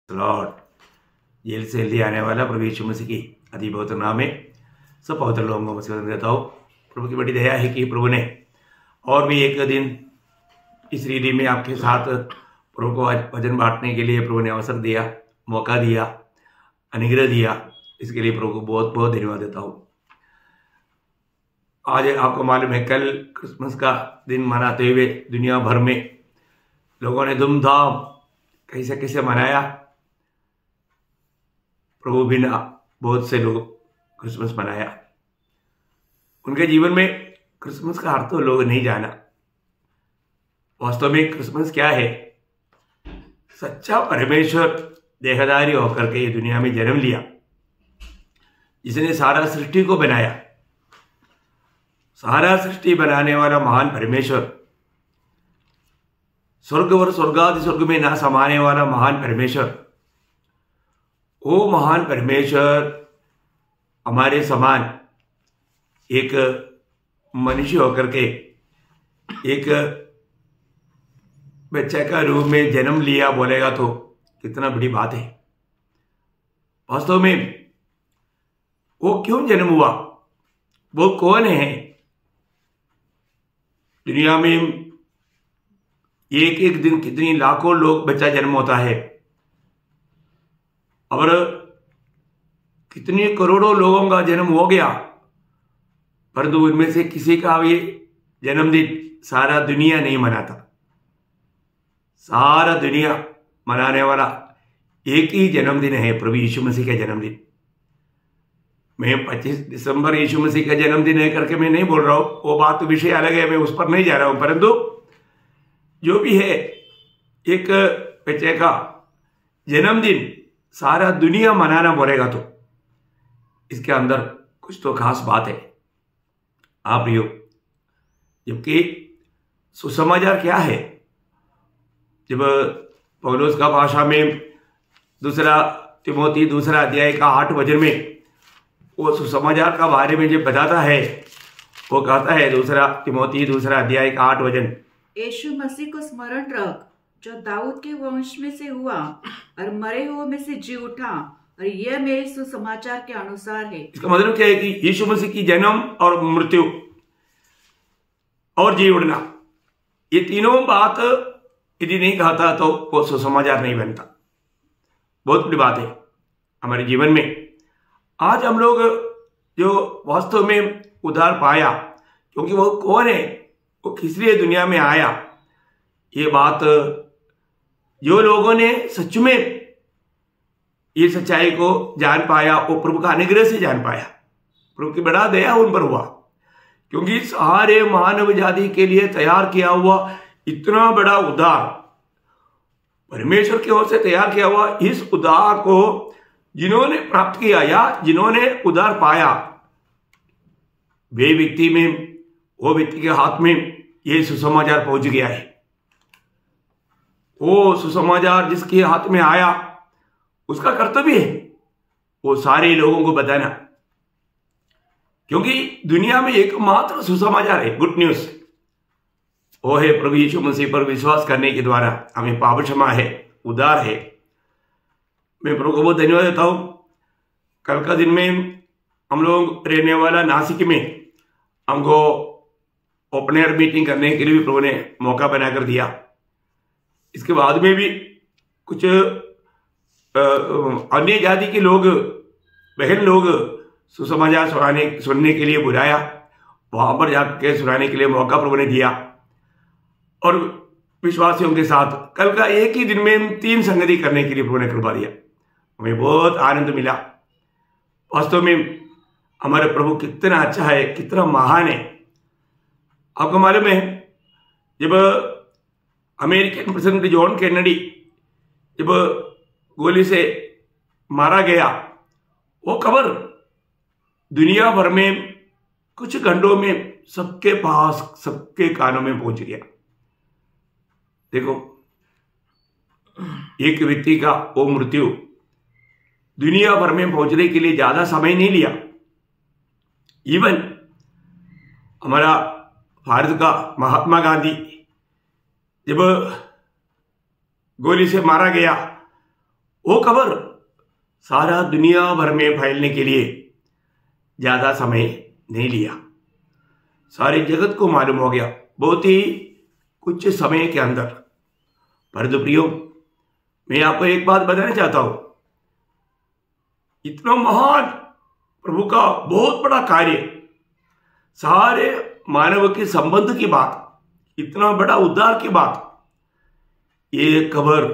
Lord jail से ले आने वाला प्रभु यीशु मसीह की अति पवित्र नाम में सब पवित्र लोगों को मसीह देता हूँ। प्रभु की बड़ी दया है कि प्रभु ने और भी एक दिन इस रीति में आपके साथ प्रभु को आज वचन बांटने के लिए प्रभु ने अवसर दिया, मौका दिया, अनुग्रह दिया। इसके लिए प्रभु को बहुत बहुत धन्यवाद देता हूँ। आज आपको मालूम है कल क्रिसमस का दिन मनाते हुए दुनिया भर में लोगों ने धूमधाम कैसे कैसे मनाया। प्रभु बिना बहुत से लोग क्रिसमस मनाया। उनके जीवन में क्रिसमस का अर्थ तो लोग नहीं जाना। वास्तव में क्रिसमस क्या है? सच्चा परमेश्वर देहधारी होकर के ये दुनिया में जन्म लिया, जिसने सारा सृष्टि को बनाया। सारा सृष्टि बनाने वाला महान परमेश्वर, स्वर्ग और स्वर्गादि स्वर्ग में ना समाने वाला महान परमेश्वर, वो महान परमेश्वर हमारे समान एक मनुष्य होकर के एक बच्चे का रूप में जन्म लिया बोलेगा तो कितना बड़ी बात है। वास्तव में वो क्यों जन्म हुआ? वो कौन है? दुनिया में एक एक दिन कितनी लाखों लोग बच्चा जन्म होता है और कितने करोड़ों लोगों का जन्म हो गया, परंतु उनमें से किसी का भी जन्मदिन सारा दुनिया नहीं मनाता। सारा दुनिया मनाने वाला एक ही जन्मदिन है, प्रभु यीशु मसीह का जन्मदिन। मैं 25 दिसंबर यीशु मसीह का जन्मदिन है करके मैं नहीं बोल रहा हूं, वो बात तो विषय अलग है, मैं उस पर नहीं जा रहा हूं। परंतु जो भी है, एक बच्चे का जन्मदिन सारा दुनिया मनाना बोलेगा तो इसके अंदर कुछ तो खास बात है। आप प्रियो, जबकि सुसमाचार क्या है? जब पौलुस का भाषा में दूसरा तिमोथी दूसरा अध्याय का 8 वचन में वो सुसमाचार का बारे में जब बताता है, वो कहता है दूसरा तिमोथी दूसरा अध्याय का 8 वचन, यीशु मसीह को स्मरण रख जो दाऊद के वंश में से हुआ और मरे हुए में से जी उठा, और यह मेरे सुसमाचार के अनुसार है। इसका मतलब क्या है कि यीशु मसीह की जन्म और मृत्यु और जी उठना, ये तीनों बात यदि नहीं कहता तो वो सुसमाचार नहीं बनता। बहुत बड़ी बात है हमारे जीवन में। आज हम लोग जो वास्तव में उद्धार पाया, क्योंकि वो कौन है, वो किस लिए दुनिया में आया, ये बात जो लोगों ने सच में ये सच्चाई को जान पाया, वो प्रभु का अनुग्रह से जान पाया। प्रभु की बड़ा दया उन पर हुआ, क्योंकि सारे मानव जाति के लिए तैयार किया हुआ इतना बड़ा उद्धार, परमेश्वर की ओर से तैयार किया हुआ इस उद्धार को जिन्होंने प्राप्त किया या जिन्होंने उद्धार पाया, वे व्यक्ति में, वो व्यक्ति के हाथ में ये सुसमाचार पहुंच गया है। वो सुसमाचार जिसके हाथ में आया, उसका कर्तव्य है वो सारे लोगों को बताना, क्योंकि दुनिया में एकमात्र सुसमाचार है, गुड न्यूज, वो है प्रभु यीशु मसीह पर विश्वास करने के द्वारा हमें पाप क्षमा है, उद्धार है। मैं प्रभु को बहुत धन्यवाद देता हूं। कल का दिन में हम लोग रहने वाला नासिक में हमको ओपन एयर मीटिंग करने के लिए भी प्रभु ने मौका बनाकर दिया। इसके बाद में भी कुछ अन्य जाति के लोग, बहन लोग सुसमाचार सुनने के लिए बुलाया, वहां पर जाकर सुनाने के लिए मौका प्रभु ने दिया। और विश्वासियों के साथ कल का एक ही दिन में 3 संगति करने के लिए प्रभु ने कृपा दिया। हमें बहुत आनंद मिला। वास्तव में हमारे प्रभु कितना अच्छा है, कितना महान है। आपको मालूम है, जब अमेरिकन प्रेसिडेंट जॉन कैनेडी जब गोली से मारा गया, वो खबर दुनिया भर में कुछ घंटों में सबके पास, सबके कानों में पहुंच गया। देखो, एक व्यक्ति का वो मृत्यु दुनिया भर में पहुंचने के लिए ज्यादा समय नहीं लिया। इवन हमारा भारत का महात्मा गांधी जब गोली से मारा गया, वो खबर सारा दुनिया भर में फैलने के लिए ज्यादा समय नहीं लिया, सारे जगत को मालूम हो गया बहुत ही कुछ समय के अंदर। परंतु प्रियो, मैं आपको एक बात बताना चाहता हूं, इतना महान प्रभु का बहुत बड़ा कार्य, सारे मानव के संबंध की बात, इतना बड़ा उद्धार की बात, ये खबर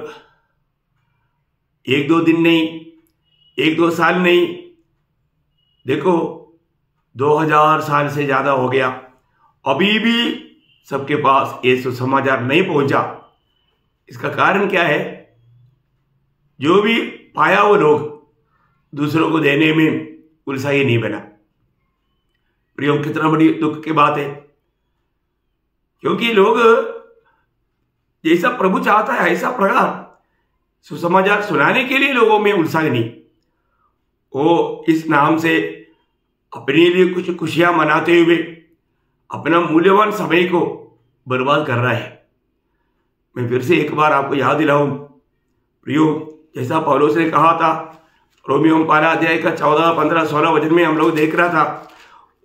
एक दो दिन नहीं, एक दो साल नहीं, देखो 2000 साल से ज्यादा हो गया, अभी भी सबके पास ये सुसमाचार नहीं पहुंचा। इसका कारण क्या है? जो भी पाया वो लोग दूसरों को देने में उत्साही नहीं बना। प्रियो, कितना बड़ी दुख की बात है, क्योंकि लोग जैसा प्रभु चाहता है ऐसा प्रकार सुसमाचार सुनाने के लिए लोगों में उत्साह नहीं, वो इस नाम से अपने लिए कुछ खुशियां मनाते हुए अपना मूल्यवान समय को बर्बाद कर रहा है। मैं फिर से एक बार आपको याद दिलाऊं प्रियो, जैसा पौलुस ने कहा था, रोमियो 5 अध्याय का 14, 15, 16 वचन में हम लोग देख रहा था,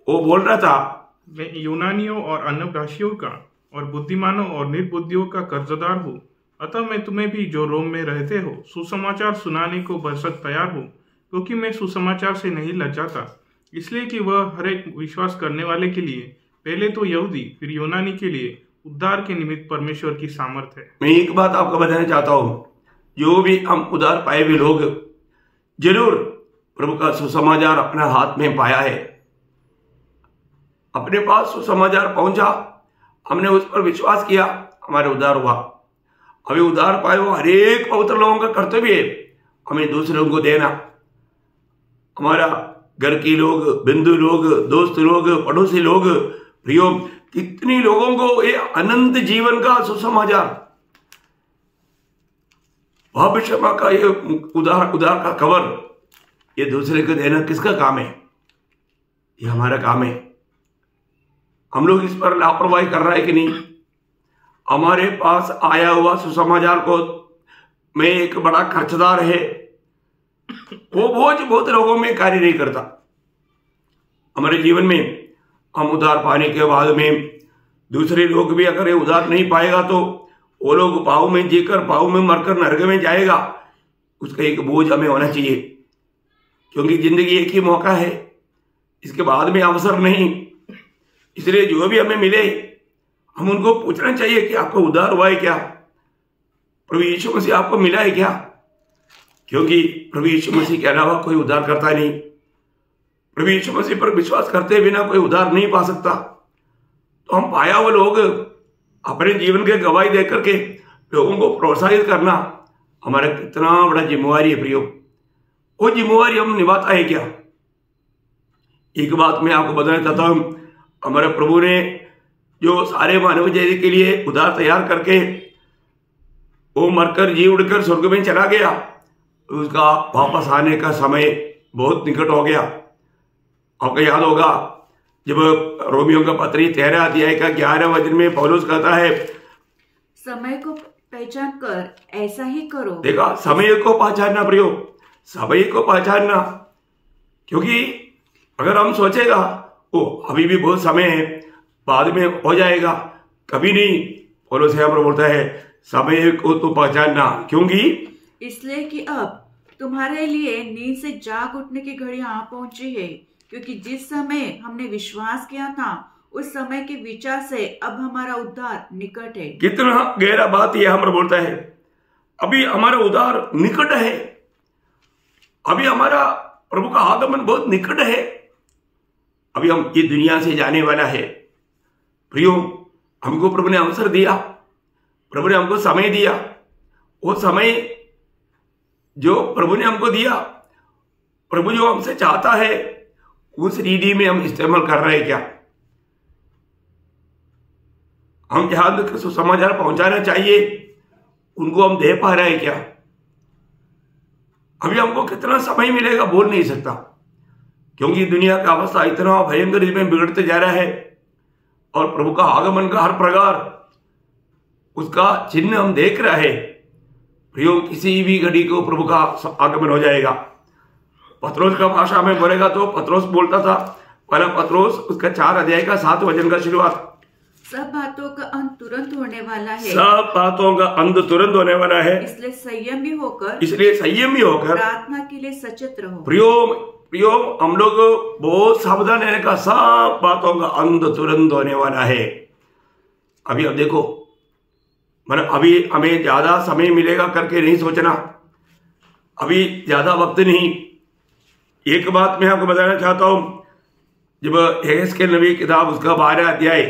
वो बोल रहा था, मैं यूनानियों और अन्यभाषियों का और बुद्धिमानों और निर्बुद्धियों का कर्जदार हूँ। अतः मैं तुम्हें भी जो रोम में रहते हो सुसमाचार सुनाने को बरसक तैयार हूँ, क्योंकि मैं सुसमाचार से नहीं लज्जाता, इसलिए कि वह हर एक विश्वास करने वाले के लिए, पहले तो यहूदी फिर यूनानी के लिए उद्धार के निमित्त परमेश्वर की सामर्थ्य है। मैं एक बात आपको बताना चाहता हूँ, जो भी हम उद्धार पाए हुए लोग जरूर प्रभु का सुसमाचार अपना हाथ में पाया है, अपने पास सुसमाचार पहुंचा, हमने उस पर विश्वास किया, हमारे उद्धार हुआ। हमें उद्धार पाए वो हरेक पवित्र लोगों का कर्तव्य है हमें दूसरों को देना। हमारा घर के लोग, बंधु लोग, दोस्त लोग, पड़ोसी लोग, प्रियो, कितनी लोगों को ये अनंत जीवन का सुसमाचार, भविष्य का ये उद्धार का खबर, ये दूसरे को देना किसका काम है? ये हमारा काम है। हम लोग इस पर लापरवाही कर रहे हैं कि नहीं? हमारे पास आया हुआ सुसमाचार को में एक बड़ा खर्चदार है, वो बोझ बहुत लोगों में कार्य नहीं करता। हमारे जीवन में हम उद्धार पाने के बाद में दूसरे लोग भी अगर ये उद्धार नहीं पाएगा तो वो लोग पाव में जीकर पाव में मरकर नरक में जाएगा, उसका एक बोझ हमें होना चाहिए, क्योंकि जिंदगी एक ही मौका है, इसके बाद में अवसर नहीं। इसलिए जो भी हमें मिले हम उनको पूछना चाहिए कि आपको उद्धार हुआ है क्या? प्रभु यीशु मसीह आपको मिला है क्या? क्योंकि प्रभु यीशु मसीह के अलावा कोई उद्धार करता नहीं। प्रभु यीशु मसीह पर विश्वास करते बिना कोई उद्धार नहीं पा सकता। तो हम पाया हुए लोग अपने जीवन के गवाही दे करके लोगों को प्रोत्साहित करना हमारा कितना बड़ा जिम्मेवारी है प्रियो। वो जिम्मेवारी हम निभाता है क्या? एक बात मैं आपको बताना चाहता हूं, हमारे प्रभु ने जो सारे मानव जाति के लिए उद्धार तैयार करके वो मरकर जी उड़कर स्वर्ग में चला गया, उसका वापस आने का समय बहुत निकट हो गया। आपको याद होगा जब रोमियो का पत्री 13 अध्याय का 11 वचन में पौलुस कहता है, समय को पहचान कर ऐसा ही करो। देखा, समय को पहचानना प्रियो, समय को पहचानना, क्योंकि अगर हम सोचेगा ओ अभी भी बहुत समय है, बाद में हो जाएगा, कभी नहीं। पौलुस यहाँ पर बोलता है समय को तो पहचानना, क्योंकि इसलिए कि अब तुम्हारे लिए नींद से जाग उठने की घड़ी आ पहुंची है, क्योंकि जिस समय हमने विश्वास किया था उस समय के विचार से अब हमारा उद्धार निकट है। कितना गहरा बात यह हमारा बोलता है, अभी हमारा उद्धार निकट है, अभी हमारा प्रभु का आगमन बहुत निकट है, अभी हम ये दुनिया से जाने वाला है। प्रियो, हमको प्रभु ने अवसर दिया, प्रभु ने हमको समय दिया। वो समय जो प्रभु ने हमको दिया, प्रभु जो हमसे चाहता है, उस रीति में हम इस्तेमाल कर रहे हैं क्या? हम जहां तक सुसमाचार पहुंचाना चाहिए उनको हम दे पा रहे हैं क्या? अभी हमको कितना समय मिलेगा बोल नहीं सकता, क्योंकि दुनिया का अवस्था इतना भयंकर इसमें बिगड़ते जा रहा है और प्रभु का आगमन का हर प्रकार उसका चिन्ह हम देख रहे हैं। प्रियो किसी भी घड़ी को प्रभु का आगमन हो जाएगा। पत्रोस का भाषा में बोलेगा तो पत्रोस बोलता था, पहला पत्रोस उसका 4 अध्याय का 7 वचन का शुरुआत, सब बातों का अंत तुरंत होने वाला है, सब बातों का अंत तुरंत होने वाला है, इसलिए संयमी होकर प्रार्थना के लिए सचेत रहो। प्रियो हम लोग बहुत सावधान रहने का, सब बातों का अंत तुरंत होने वाला है। अभी अब देखो, मतलब अभी हमें ज्यादा समय मिलेगा करके नहीं सोचना, अभी ज्यादा वक्त नहीं। एक बात मैं आपको बताना चाहता हूं, जब यहेजकेल नबी किताब उसका 12 अध्याय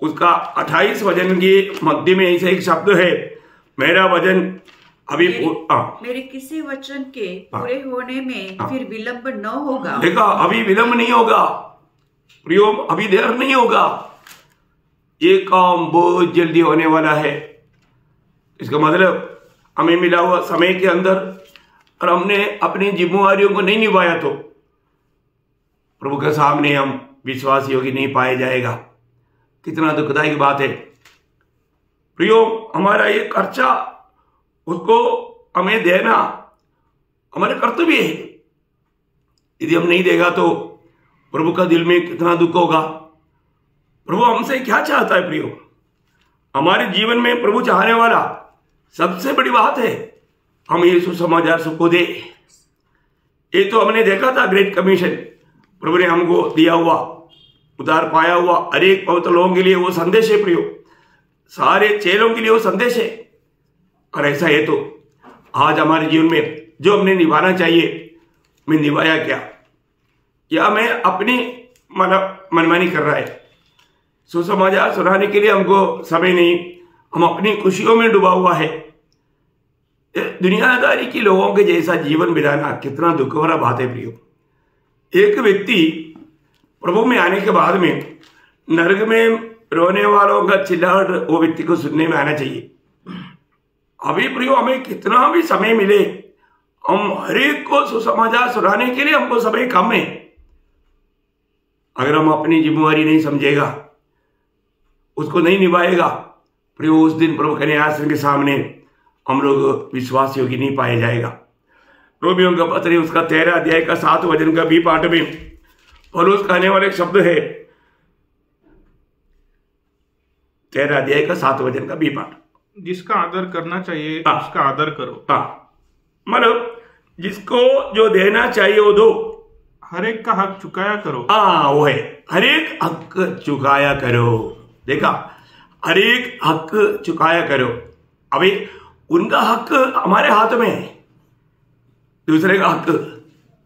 उसका 28 वचन की मध्य में ऐसे एक शब्द है, मेरा वचन अभी मेरे किसी वचन के पूरे होने में फिर विलंब न होगा। देखा, अभी विलंब नहीं होगा प्रियो, अभी देर नहीं होगा, ये काम बहुत जल्दी होने वाला है। इसका मतलब हमें मिला हुआ समय के अंदर और हमने अपनी जिम्मेवारियों को नहीं निभाया तो प्रभु के सामने हम विश्वासी योग्य नहीं पाया जाएगा। कितना दुखदायी बात है प्रियो, हमारा ये खर्चा उसको हमें देना हमारे कर्तव्य है। यदि हम नहीं देगा तो प्रभु का दिल में कितना दुख होगा। प्रभु हमसे क्या चाहता है प्रियो? हमारे जीवन में प्रभु चाहने वाला सबसे बड़ी बात है हम ये सुसमाचार सबको दे। ये तो हमने देखा था ग्रेट कमीशन, प्रभु ने हमको दिया हुआ, उद्धार पाया हुआ हर एक पवित्र लोगों के लिए वो संदेश है प्रियो, सारे चेलों के लिए वो संदेश है। और ऐसा है तो आज हमारे जीवन में जो हमने निभाना चाहिए, मैं निभाया क्या? या मैं अपनी मनमानी कर रहा है? सुसमाचार सुनाने के लिए हमको समय नहीं, हम अपनी खुशियों में डूबा हुआ है। दुनियादारी के लोगों के जैसा जीवन बिताना कितना दुख भरा बात है प्रियो। एक व्यक्ति प्रभु में आने के बाद में नरक में रोने वालों का चिल्लाहट वो व्यक्ति को सुनने में आना चाहिए। अभी प्रियो हमें कितना भी समय मिले, हम हर एक को सुसमाचार सुनाने के लिए हमको समय कम है। अगर हम अपनी जिम्मेवारी नहीं समझेगा, उसको नहीं निभाएगा प्रियो, उस दिन प्रभु के न्यायासन के सामने हम लोग विश्वास योग्य नहीं पाया जाएगा। रोमियों का पत्र उसका 13 अध्याय का 7 वचन का बी पाठ में पौलुस कहने वाले शब्द है, 13 अध्याय का 7 वचन का बी पाठ, जिसका आदर करना चाहिए उसका आदर करो। मतलब जिसको जो देना चाहिए वो दो, हर एक का हक चुकाया करो। वो है, हर एक हक चुकाया करो। देखा, हर एक हक चुकाया करो। अभी उनका हक हमारे हाथ में है, दूसरे का हक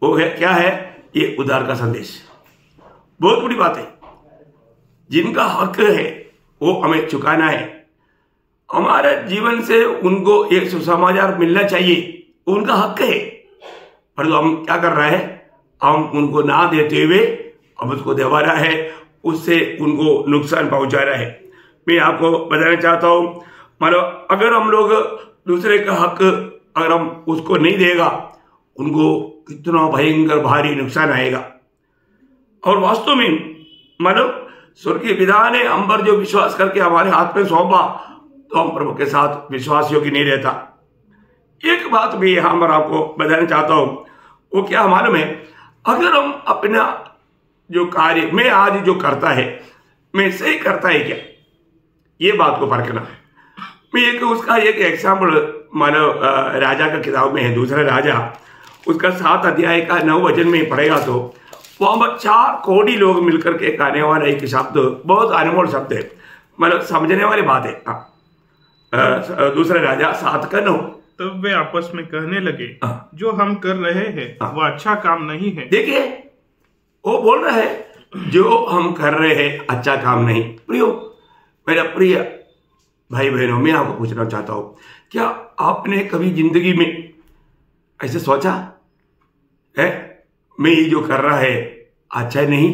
वो है क्या है? ये उद्धार का संदेश, बहुत बड़ी बात है। जिनका हक है वो हमें चुकाना है। हमारे जीवन से उनको एक सुसमाचार मिलना चाहिए, उनका हक है। पर हम क्या कर रहे हैं? हम उनको ना देते हुए अब उसको दबा रहा है, उससे उनको नुकसान पहुंचा रहा है। मैं आपको बताना चाहता हूं, मतलब अगर हम लोग दूसरे का हक अगर हम उसको नहीं देगा, उनको कितना भयंकर भारी नुकसान आएगा। और वास्तव में मतलब स्वर्गीय पिता ने हम पर जो विश्वास करके हमारे हाथ में सौंपा, तो हम प्रभु के साथ विश्वास योग्य नहीं रहता। एक बात भी यहां पर आपको बताना चाहता हूं, वो क्या मालूम है? अगर हम अपना जो कार्य मैं आज जो करता है, मैं सही करता है क्या, ये बात को परखना है। मैं एक उसका एक एग्जाम्पल मानो राजा का किताब में है, दूसरा राजा उसका 7 अध्याय का 9 वचन में पढ़ेगा तो वहां पर 4 कोड़ी लोग मिलकर के कहने वाला एक शब्द, बहुत अनमोल शब्द है, मतलब समझने वाली बात है। दूसरा राजा 7 का 9। तब वे आपस में कहने लगे, जो हम कर रहे हैं वह अच्छा काम नहीं है। देखिए वो बोल रहा है जो हम कर रहे हैं अच्छा काम नहीं। प्रियो, मेरा प्रिय भाई बहनों, मैं आपको पूछना चाहता हूं, क्या आपने कभी जिंदगी में ऐसे सोचा है मैं ये जो कर रहा है अच्छा नहीं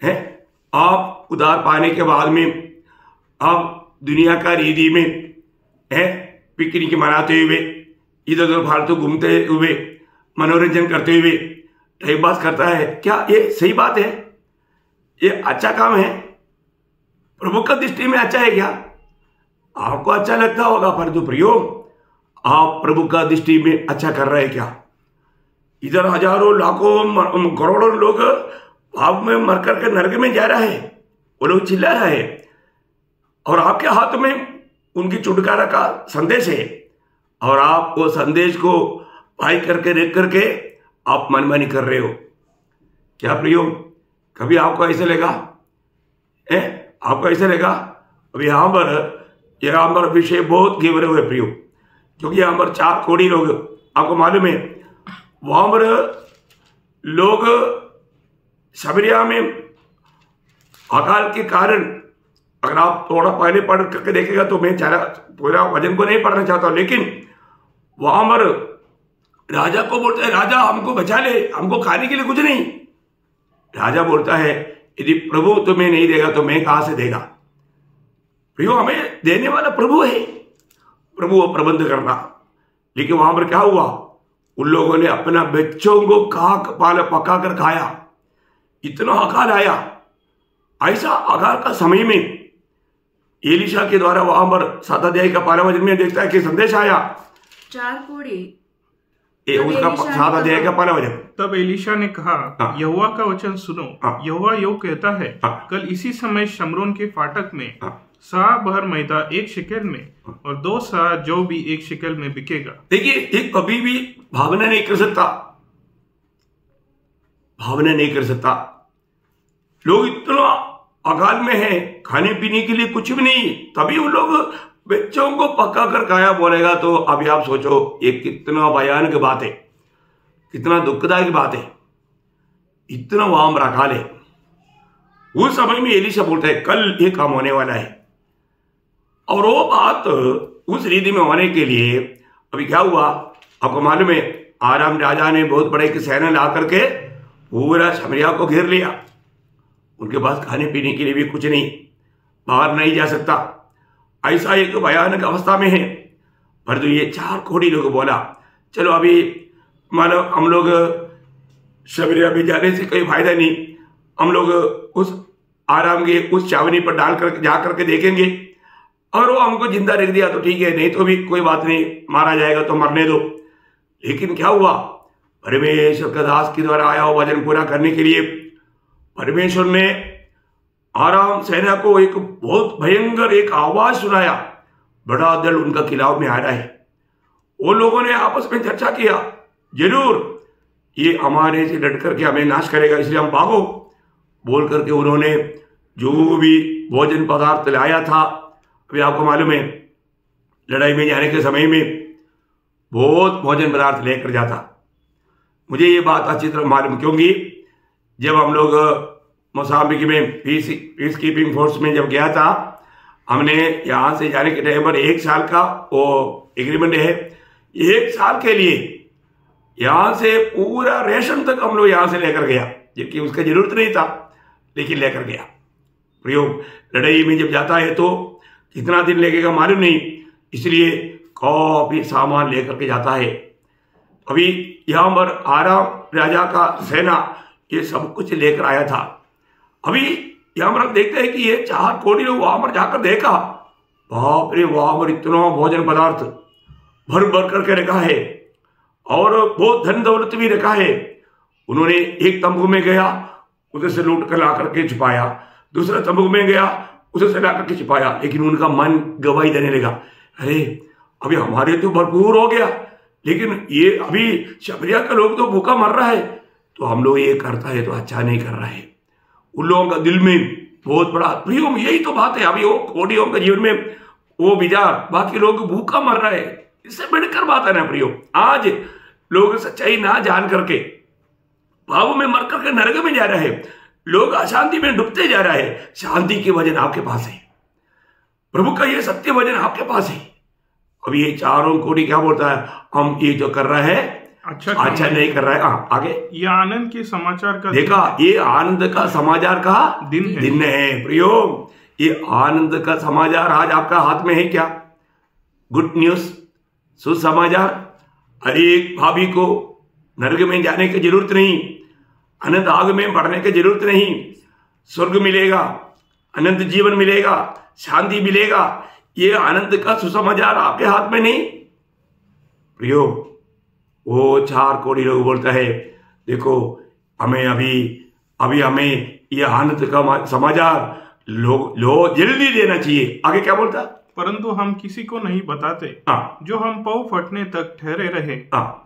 है? आप उधार पाने के बाद में आप दुनिया का रीति में है पिकनिक मनाते हुए, इधर उधर फालतू घूमते हुए, मनोरंजन करते हुए टाइम पास करता है, क्या ये सही बात है? ये अच्छा काम है? प्रभु का दृष्टि में अच्छा है क्या? आपको अच्छा लगता होगा, पर तो प्रियो आप प्रभु का दृष्टि में अच्छा कर रहे हैं क्या? इधर हजारों लाखों करोड़ों लोग पाप में मर करके नरक में जा रहे हैं, वो लोग चिल्ला रहे हैं, और आपके हाथ में उनकी छुटकारा का संदेश है, और आप वो संदेश को पाई करके देख करके आप मनमानी कर रहे हो क्या प्रियो? कभी आपको ऐसे लगा? आपको ऐसे लगा? अभी यहाँ पर विषय बहुत गहरे हुए प्रियो, क्योंकि यहाँ पर 4 कोड़ी लोग, आपको मालूम है वहां पर लोग शबरिया में अकाल के कारण, अगर आप थोड़ा पहले पढ़ करके देखेगा तो मैं पूरा वचन को नहीं पढ़ना चाहता हूं, लेकिन वहां पर राजा को बोलता है, राजा हमको बचा ले, हमको खाने के लिए कुछ नहीं। राजा बोलता है यदि प्रभु तुम्हें नहीं देगा तो मैं कहां से देगा? प्रियो, हमें देने वाला प्रभु है, प्रभु वो प्रबंध करना। लेकिन वहां पर क्या हुआ? उन लोगों ने अपना बच्चों को पका कर खाया, इतना अकाल आया। ऐसा अकाल का समय में एलिशा के द्वारा वहां पर 7 अध्याय का 12 वचन में देखता है कि संदेश आया, 4 कोड़ी उसका 7 अध्याय का 12 वचन। तब एलिशा ने कहा, यहोवा का वचन सुनो। यहोवा यो कहता है, कल इसी समय शमरोन के फाटक में सा भर मैदा 1 शेकेल में और 2 सा जो भी 1 शेकेल में बिकेगा। देखिए, एक कभी भी भावना नहीं कर सकता, भावना नहीं कर सकता। लोग इतना अकाल में है, खाने पीने के लिए कुछ भी नहीं, तभी वो लोग बच्चों को पका कर खाया बोलेगा। तो अभी आप सोचो ये कितना भयानक बात है, कितना दुखदायक बात है, इतना वहां पर अकाल है। उस समय में एलिशा बोलता है कल ये काम होने वाला है, और वो बात उस रीति में होने के लिए अभी क्या हुआ आपको मालूम है? आराम राजा ने बहुत बड़े एक सेना ला करके पूरा शमरिया को घेर लिया। उनके पास खाने पीने के लिए भी कुछ नहीं, बाहर नहीं जा सकता, ऐसा एक भयानक अवस्था में है। परंतु ये 4 कोड़ी लोग बोला, चलो अभी मानो हम लोग शमरिया में जाने से कोई फायदा नहीं, हम लोग उस आराम के उस चावनी पर डाल कर जा करके देखेंगे, और वो हमको जिंदा रख दिया तो ठीक है, नहीं तो भी कोई बात नहीं, मारा जाएगा तो मरने दो। लेकिन क्या हुआ? परमेश्वर का दास के द्वारा आया हुआ वचन पूरा करने के लिए परमेश्वर ने आराम सेना को एक बहुत भयंकर एक आवाज सुनाया। बड़ा दल उनका खिलाफ में आ रहा है। वो लोगों ने आपस में चर्चा किया, जरूर ये हमारे से डट करके हमें नाश करेगा, इसलिए हम भागो बोल करके उन्होंने जो भी भोजन पदार्थ लाया था, अभी आपको मालूम है लड़ाई में जाने के समय में बहुत भोजन पदार्थ लेकर जाता। मुझे ये बात अच्छी तरह मालूम, क्योंकि जब हम लोग मोसाम्बिक में पीस कीपिंग फोर्स में जब गया था, हमने यहाँ से जाने के टाइम पर 1 साल का वो एग्रीमेंट है, 1 साल के लिए यहाँ से पूरा रेशन तक हम लोग यहाँ से लेकर गया, जबकि उसका जरूरत नहीं था, लेकिन लेकर गया। प्रयोग लड़ाई में जब जाता है तो कितना दिन लगेगा मालूम नहीं, इसलिए काफी सामान लेकर के जाता है। अभी यहाँ पर आराम राजा का सेना ये सब कुछ लेकर आया था। अभी यहाँ पर हम देखते हैं कि ये 4 कोड़ी लोग वहां पर जाकर देखा, बाप रे, वहां पर इतना भोजन पदार्थ भर भर करके रखा है, और बहुत धन दौलत भी रखा है। उन्होंने एक तंबू में गया, उधर से लूट कर ला करके छुपाया, दूसरा तंबू में गया, उधर से ला करके छुपाया। लेकिन उनका मन गवाही देने लगा, अरे अभी हमारे तो भरपूर हो गया, लेकिन ये अभी शबरिया के लोग तो भूखा मर रहा है, तो हम लोग ये करता है तो अच्छा नहीं कर रहा है। उन लोगों का दिल में बहुत बड़ा प्रियो, यही तो बात है। अभी वो कोड़ियों के जीवन में वो विचार, बाकी लोग भूखा मर रहा है, इससे बढ़कर बात है ना प्रियो। आज लोग सच्चाई ना जान करके पापों में मर करके नरक में जा रहे हैं, लोग अशांति में डूबते जा रहे हैं। शांति के वचन आपके पास है, प्रभु का ये सत्य वचन आपके पास है। अभी ये 4 कोड़ी क्या बोलता है? हम ये जो कर रहा है अच्छा नहीं कर रहा है। आगे ये आनंद के समाचार का देखा, ये आनंद का समाचार का दिन है प्रियो। ये आनंद का समाचार आज आपका हाथ में है क्या? गुड न्यूज, सुसमाचार। हर एक भाभी को नरक में जाने की जरूरत नहीं, अनंत आग में बढ़ने की जरूरत नहीं। स्वर्ग मिलेगा, अनंत जीवन मिलेगा, शांति मिलेगा। ये आनंद का सुसमाचार आपके हाथ में नहीं, प्रियो, वो 4 करोड़ लोग बोलता है देखो हमें अभी हमें ये आनंद का समाचार लोग जल्दी देना चाहिए। आगे क्या बोलता? परंतु हम किसी को नहीं बताते। जो हम पाँव फटने तक ठहरे रहे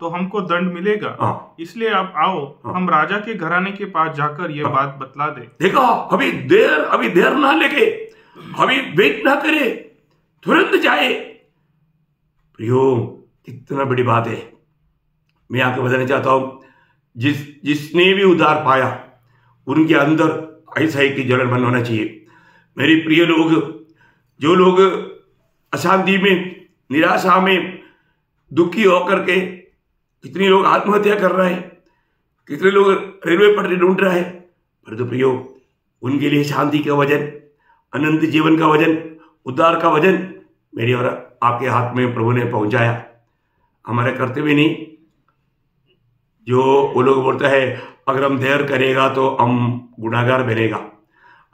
तो हमको दंड मिलेगा। इसलिए अब आओ हम राजा के घराने के पास जाकर ये बात बतला दे। देखो अभी देर ना लगे, अभी वेट ना करे, तुरंत जाए। प्रियो, इतना बड़ी बात है। मैं आपको बताना चाहता हूं, जिसने भी उद्धार पाया उनके अंदर ऐसा ही कि जलन बंद होना चाहिए। मेरे प्रिय लोग, जो लोग अशांति में, निराशा में, दुखी होकर के, कितने लोग आत्महत्या कर रहे हैं, कितने लोग रेलवे पटरी ढूंढ रहे हैं, पर तो प्रियो उनके लिए शांति का वजन, अनंत जीवन का वजन, उद्धार का वजन मेरे और आपके हाथ में प्रभु ने पहुंचाया। हमारे कर्तव्य नहीं। जो वो लोग बोलता है अगर हम देर करेगा तो हम गुनाहगार बनेगा,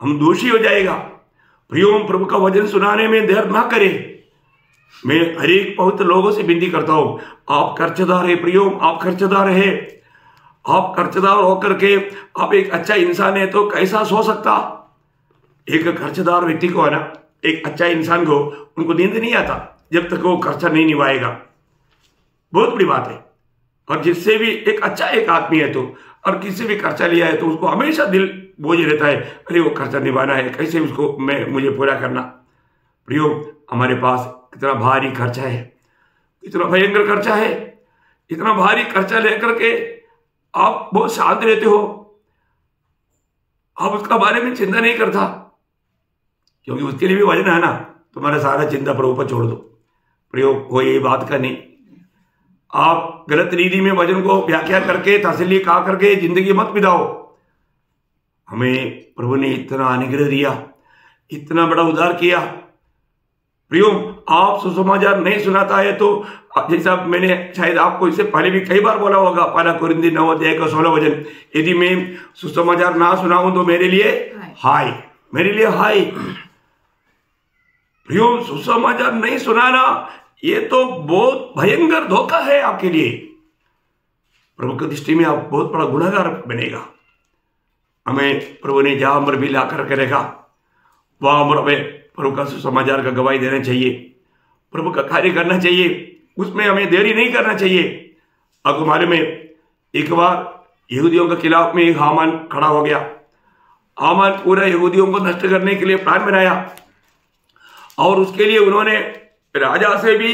हम दोषी हो जाएगा। प्रियो, प्रभु का वचन सुनाने में देर ना करे। मैं हर एक पवित्र लोगों से विनती करता हूं, आप कर्जदार है प्रियो, आप कर्जदार है। आप कर्जदार होकर के आप एक अच्छा इंसान है तो कैसा सो सकता? एक कर्जदार व्यक्ति को है ना, एक अच्छा इंसान को उनको नींद नहीं आता जब तक वो कर्जा नहीं निभाएगा। बहुत बड़ी बात है। और जिससे भी एक अच्छा एक आदमी है तो, और किसी भी खर्चा लिया है तो उसको हमेशा दिल बोझ रहता है, अरे वो खर्चा निभाना है, कैसे उसको मुझे पूरा करना। प्रियो, हमारे पास कितना भारी खर्चा है, इतना भयंकर खर्चा है। इतना भारी खर्चा लेकर के आप बहुत शांत रहते हो, आप उसका बारे में चिंता नहीं करता, क्योंकि उसके लिए भी वजन है ना। तुम्हारा सारा चिंता प्रभु पर छोड़ दो। प्रियो, वो यही बात का नहीं। आप गलत रीति में वचन को व्याख्या करके, तसल्ली खा करके जिंदगी मत बिताओ। हमें प्रभु ने इतना अनुग्रह दिया, इतना बड़ा उद्धार किया। प्रियो, आप सुसमाचार नहीं सुनाता है तो, जैसा मैंने शायद आपको इससे पहले भी कई बार बोला होगा, 1 कोरिन्थी 9 अध्याय का 16 वचन, यदि मैं सुसमाचार ना सुनाऊं तो मेरे लिए हाय, मेरे लिए हाय। प्रियो, सुसमाचार नहीं सुनाना ये तो बहुत भयंकर धोखा है आपके लिए। प्रभु की दृष्टि में आप बहुत बड़ा गुनहगार बनेगा। हमें प्रभु ने जहां पर भी ला करके रखा वहां पर हमें प्रभु का सुसमाचार का गवाही देना चाहिए, प्रभु का कार्य करना चाहिए, उसमें हमें देरी नहीं करना चाहिए। आपको मालूम है, एक बार यहूदियों के खिलाफ में एक हामान खड़ा हो गया। हामान पूरा यहूदियों को नष्ट करने के लिए प्लान बनाया और उसके लिए उन्होंने राजा से भी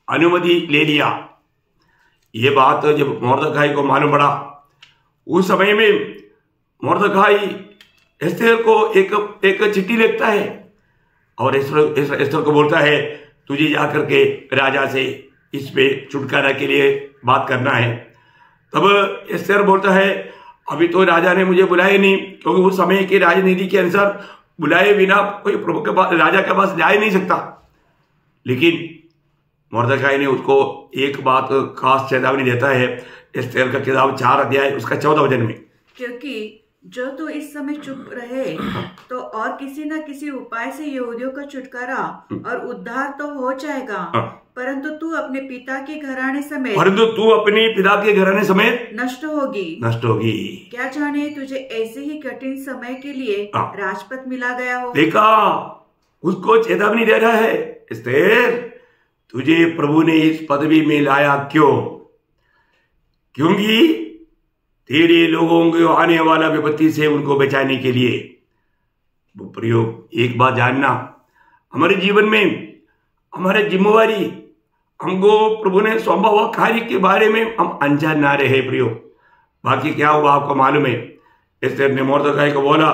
अनुमति ले लिया। ये बात जब मोर्दखाई को मालूम पड़ा, उस समय में मोर्दखाई एस्तेर को एक चिट्ठी लिखता है और एस्तेर को बोलता है तुझे जाकर के राजा से इस पे छुटकारा के लिए बात करना है। तब एस्तेर बोलता है अभी तो राजा ने मुझे बुलाया नहीं, क्योंकि उस समय की राजनीति के अनुसार बुलाए बिना कोई प्रभु के पास, राजा के पास जा ही नहीं सकता। लेकिन मोर्दखाई ने उसको एक बात खास चेतावनी देता है, एस्तेर का किताब 4 अध्याय उसका 14 वचन में, क्योंकि जो तू इस समय चुप रहे तो और किसी न किसी उपाय से यहूदियों का छुटकारा और उद्धार तो हो जाएगा, परंतु तू अपने पिता के घराने समेत नष्ट होगी। क्या जाने तुझे ऐसे ही कठिन समय के लिए राजपद मिला गया हो। देखा, उसको चेतावनी दे रहा है, एस्तेर तुझे प्रभु ने इस पदवी में लाया क्यों? क्योंकि तेरे लोगों को आने वाला विपत्ति से उनको बचाने के लिए। वो प्रयोग, एक बात जानना, हमारे जीवन में हमारी जिम्मेवारी, हमको प्रभु ने सौंपा हुआ कार्य के बारे में हम अनजान ना रहे प्रयोग। बाकी क्या हुआ आपको मालूम है। एस्तेर ने मोर्दखाई को बोला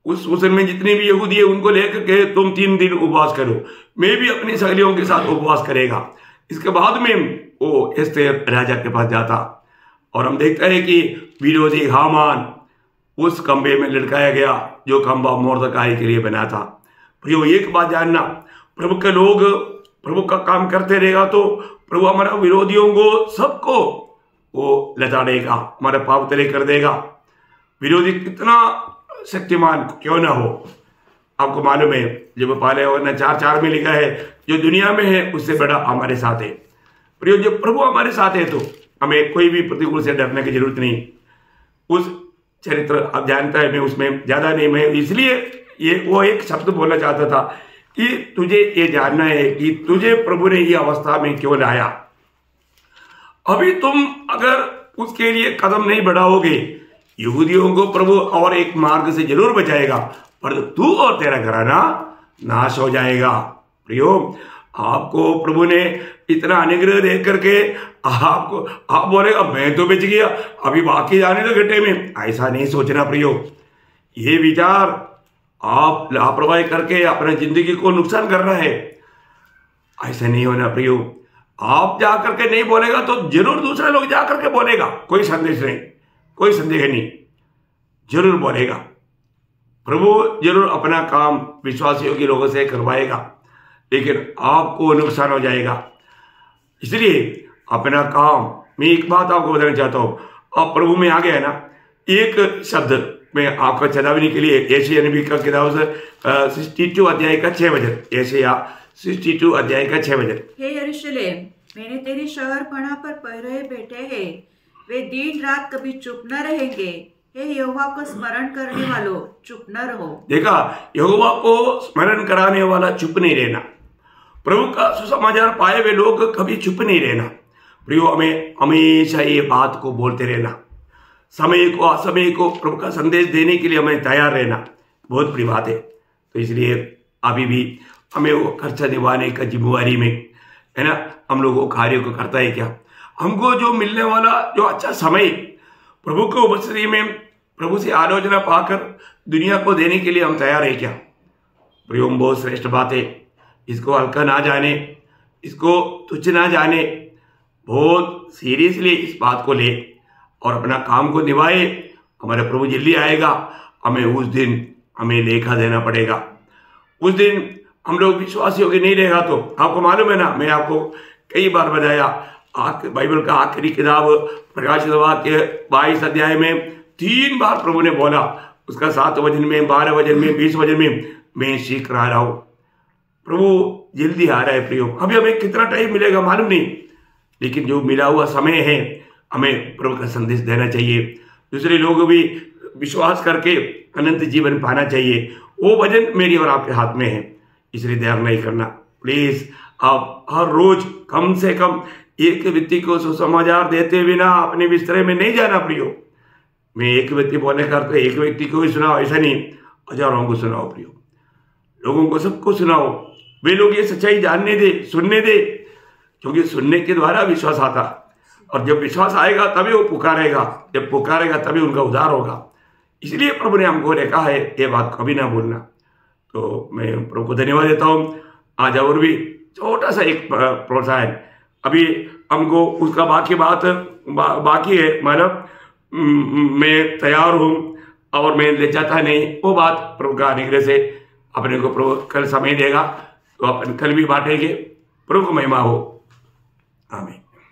उस समय में जितने भी यहूदी है उनको लेकर के तुम 3 दिन उपवास करो, मैं भी अपनी सहेलियों के साथ उपवास करेगा। इसके बाद में वो एस्तेर राजा के पास जाता और हम देखते हैं कि विरोधी हामान उस खंबे में लटकाया गया जो खंबा मोर्दखाई के लिए बना था। प्रियो, एक बात जानना, प्रभु के लोग प्रभु का काम करते रहेगा तो प्रभु हमारा विरोधियों को सबको वो लताड़ेगा, हमारे पाप तले कर देगा। विरोधी कितना शक्तिमान क्यों ना हो, आपको मालूम है जब पहले वरना 4:4 में लिखा है जो दुनिया में है उससे बड़ा हमारे साथ है। प्रियो, जब प्रभु हमारे साथ है तो हमें कोई भी प्रतिकूल से डरने की जरूरत नहीं। उस चरित्र आप जानता है, मैं उसमें ज्यादा नहीं, मैं इसलिए ये वो एक शब्द बोलना चाहता था कि तुझे ये जानना है कि तुझे प्रभु ने ये अवस्था में क्यों लाया। अभी तुम अगर उसके लिए कदम नहीं बढ़ाओगे, यहूदियों को प्रभु और एक मार्ग से जरूर बचाएगा, पर तू और तेरा घराना नाश हो जाएगा। प्रियो, आपको प्रभु ने इतना अनुग्रह दे करके आप बोलेगा मैं तो बच गया, अभी बाकी जाने दो घटे में, ऐसा नहीं सोचना प्रियो। ये विचार आप लापरवाही करके अपने जिंदगी को नुकसान कर रहा है, ऐसा नहीं होना प्रियो। आप जा करके नहीं बोलेगा तो जरूर दूसरे लोग जा करके बोलेगा, कोई संदेश नहीं, कोई संदेह नहीं, जरूर बोलेगा। प्रभु जरूर अपना काम विश्वासियों के लोगों से करवाएगा, लेकिन आपको नुकसान हो जाएगा। इसलिए अपना काम, मैं एक बात आपको बताना चाहता हूं, आप प्रभु में आ गए ना, एक शब्द मैं आपका चेतावनी के लिए एशिया नबी का किताब 62 अध्याय का 6 वचन, एशिया 62 अध्याय का 6 वचन। हे यरूशलेम, मैंने तेरे शहरपनाह पर पहरे बैठे हैं, वे दिन रात कभी चुप न रहेंगे। हे यहोवा को स्मरण करने वालों, चुप न रहो। देखा, यहोवा को स्मरण कराने वाला चुप नहीं रहना। प्रभु का सुसमाचार पाए हुए लोग कभी चुप नहीं रहना। प्रियो, हमें हमेशा ये बात को बोलते रहना, समय को असमय को प्रभु का संदेश देने के लिए हमें तैयार रहना बहुत बड़ी बात है। तो इसलिए अभी भी हमें वो खर्चा निभाने का जिम्मेवारी में है ना, हम लोग वो कार्य को करता है क्या? हमको जो मिलने वाला जो अच्छा समय प्रभु को उपस्थिति में प्रभु से आलोचना पाकर दुनिया को देने के लिए हम तैयार है क्या? प्रियो, बहुत श्रेष्ठ बात है, इसको हल्का ना जाने, इसको तुच्छ ना जाने, बहुत सीरियसली इस बात को ले और अपना काम को निभाए। हमारे प्रभु जल्दी आएगा, हमें उस दिन हमें लेखा देना पड़ेगा। उस दिन हम लोग विश्वासी होकर नहीं रहेगा तो आपको मालूम है ना, मैं आपको कई बार बताया, बाइबल का आखिरी किताब प्रकाशित वाक्य 22 अध्याय में 3 बार प्रभु ने बोला, उसका 7 वचन में, 12 वचन में, 20 वचन में, मैं शीघ्र आ रहा हूं। प्रभु जल्दी आ रहा है प्रियो। अभी हमें कितना टाइम मिलेगा मालूम नहीं, लेकिन जो मिला हुआ समय है हमें प्रभु का संदेश देना चाहिए। दूसरे लोग भी विश्वास करके अनंत जीवन पाना चाहिए। वो वचन मेरी और आपके हाथ में है, इसलिए देर नहीं करना। प्लीज आप हर रोज कम से कम एक व्यक्ति को सुसमाचार देते बिना अपने बिस्तरे में नहीं जाना प्रियो। मैं एक व्यक्ति बोलने का अर्थ एक व्यक्ति को ही सुनाओ ऐसा नहीं, हजारों को सुनाओ प्रियो, लोगों को सबको सुनाओ। वे लोग ये सच्चाई जानने दे, सुनने दे, क्योंकि सुनने के द्वारा विश्वास आता, और जब विश्वास आएगा तभी वो पुकारेगा, जब पुकारेगा तभी उनका उद्धार होगा। इसलिए प्रभु ने हमको कहा है ये बात कभी ना भूलना। तो मैं प्रभु को धन्यवाद देता हूँ। आज और भी छोटा सा एक प्रोत्साहन, अभी हमको उसका बाकी है, मतलब मैं तैयार हूँ और मैं ले जाता नहीं, वो बात प्रभु का अनुग्रह से अपने को प्रभु कल समय देगा तो अपन कल भी बांटेंगे। प्रभु को महिमा हो, आमीन।